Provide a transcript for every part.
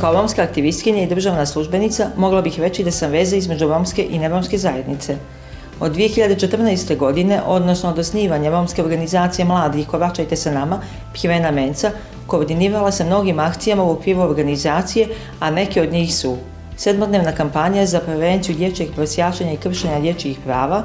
Kao romska aktivistkinja i državna službenica mogla bih reći da sam veza između romske i neromske zajednice. Od 2014. godine, odnosno od osnivanja romske organizacije mladih Kovačajte sa nama, Pjevena Menca, koordinirala sam mnogim akcijama u okviru organizacije, a neke od njih su: sedmodnevna kampanja za prevenciju dječjeg prosjačenja i kršenja dječjih prava,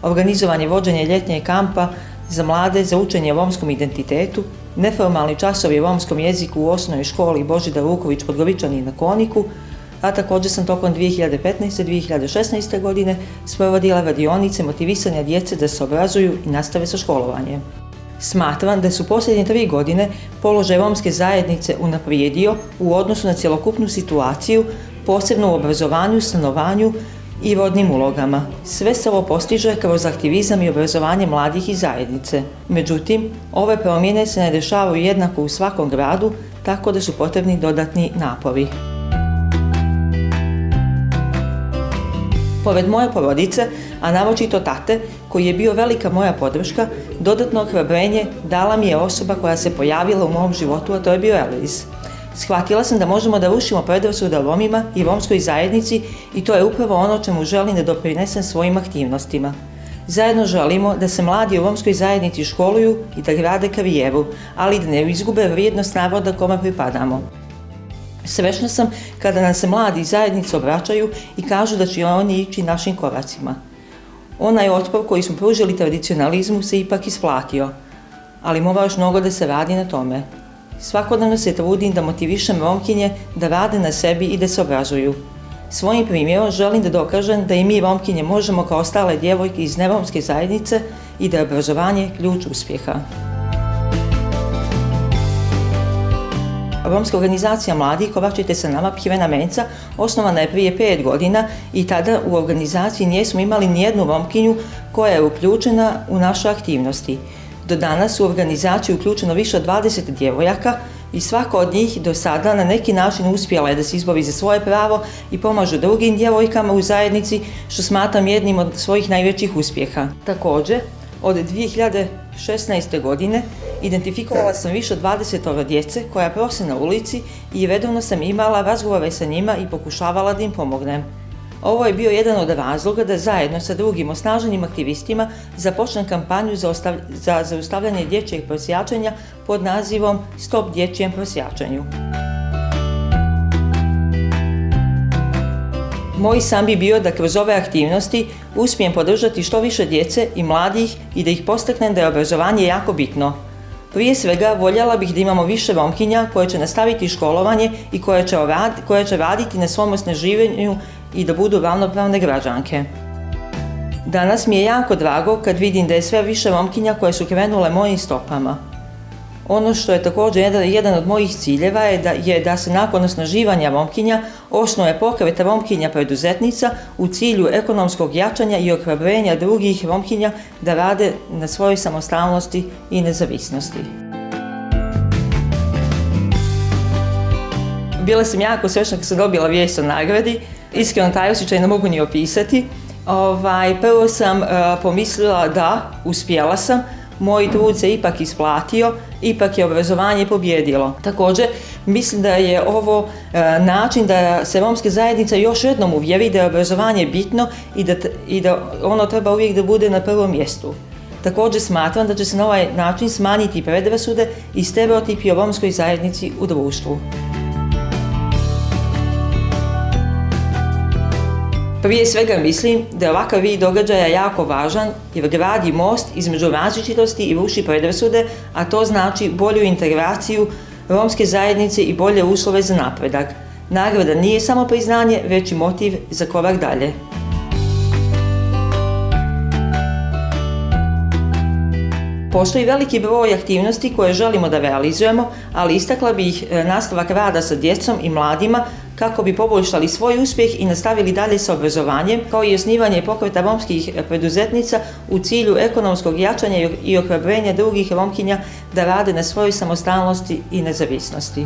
organizovanje vođenja ljetnjeg kampa za mlade za učenje o romskom identitetu, neformalni časovi o romskom jeziku u osnovnoj školi Božidar Vuković Podgoričani na Koniku, a također sam tokom 2015. i 2016. godine sprovodila radionice motivisanja djece da se obrazuju i nastave sa školovanjem. Smatram da su posljednje 3 godine položaj romske zajednice unaprijedio u odnosu na cjelokupnu situaciju, posebno u obrazovanju, stanovanju i rodnim ulogama. Sve se ovo postiže kroz aktivizam i obrazovanje mladih i zajednice. Međutim, ove promjene se ne dešavaju jednako u svakom gradu, tako da su potrebni dodatni napori. Pored moje porodice, a naročito tate, koji je bio velika moja podrška, dodatno ohrabrenje dala mi je osoba koja se pojavila u mom životu, a to je bio Elvis. Shvatila sam da možemo da rušimo predrasude o Romima i romskoj zajednici i to je upravo ono čemu želim da doprinesem svojim aktivnostima. Zajedno želimo da se mladi u romskoj zajednici školuju i da grade karijeru, ali da ne izgube vrijednost naroda kome pripadamo. Srećna sam kada nam se mladi iz zajednice obraćaju i kažu da će oni ići našim koracima. Onaj otpor koji smo pružili tradicionalizmu se ipak isplatio, ali mora još mnogo da se radi na tome. Svakodnevno se trudim da motivišem Romkinje da rade na sebi i da se obrazuju. Svojim primjerom želim da dokažem da i mi Romkinje možemo kao ostale djevojke iz neromske zajednice i da je obrazovanje ključ uspjeha. Romska organizacija mladih Kovačajte sa nama, Pjevena Menca, osnovana je prije 5 godina i tada u organizaciji nismo imali nijednu Romkinju koja je uključena u naše aktivnosti. Do danas u organizaciju uključeno više od 20 djevojaka i svaka od njih do sada na neki način uspjela je da se izbori za svoje pravo i pomažu drugim djevojkama u zajednici, što smatram jednim od svojih najvećih uspjeha. Također, od 2016. godine identifikovala sam više od 20 djece koja prose na ulici i redovno sam imala razgovore sa njima i pokušavala da im pomognem. Ovo je bio jedan od razloga da zajedno sa drugim osnaženim aktivistima započnem kampanju za zaustavljanje dječjeg prosjačenja pod nazivom Stop dječjem prosjačenju. Moj san bi bio da kroz ove aktivnosti uspijem podržati što više djece i mladih i da ih postaknem da je obrazovanje jako bitno. Prije svega, voljela bih da imamo više Romkinja koje će nastaviti školovanje i koje će raditi na svom osnaživanju i da budu ravnopravne građanke. Danas mi je jako drago kad vidim da je sve više Romkinja koje su krenule mojim stopama. Ono što je također jedan od mojih ciljeva je da se nakon osnaživanja Romkinja osnuje pokret Romkinja preduzetnica u cilju ekonomskog jačanja i ohrabrenja drugih Romkinja da rade na svojoj samostalnosti i nezavisnosti. Bila sam jako srećna kad sam dobila vijest o nagradi. Iskreno, taj osjećaj ne mogu ni opisati. Prvo sam pomislila da uspjela sam, moj trud se ipak isplatio, ipak je obrazovanje pobjedilo. Također, mislim da je ovo način da se romska zajednica još jednom uvjeri da je obrazovanje bitno i da ono treba uvijek da bude na prvom mjestu. Također smatram da će se na ovaj način smanjiti predrasude i stereotipi o romskoj zajednici u društvu. Prije svega mislim da je ovakav vid događaja jako važan jer gradi most između različitosti i ruši predrasude, a to znači bolju integraciju romske zajednice i bolje uslove za napredak. Nagrada nije samo priznanje, već i motiv za korak dalje. Postoji veliki broj aktivnosti koje želimo da realizujemo, ali istakla bih nastavak rada sa djecom i mladima kako bi poboljšali svoj uspjeh i nastavili dalje sa obrazovanjem, kao i osnivanje pokreta romskih preduzetnica u cilju ekonomskog jačanja i ohrabrenja drugih Romkinja da rade na svojoj samostalnosti i nezavisnosti.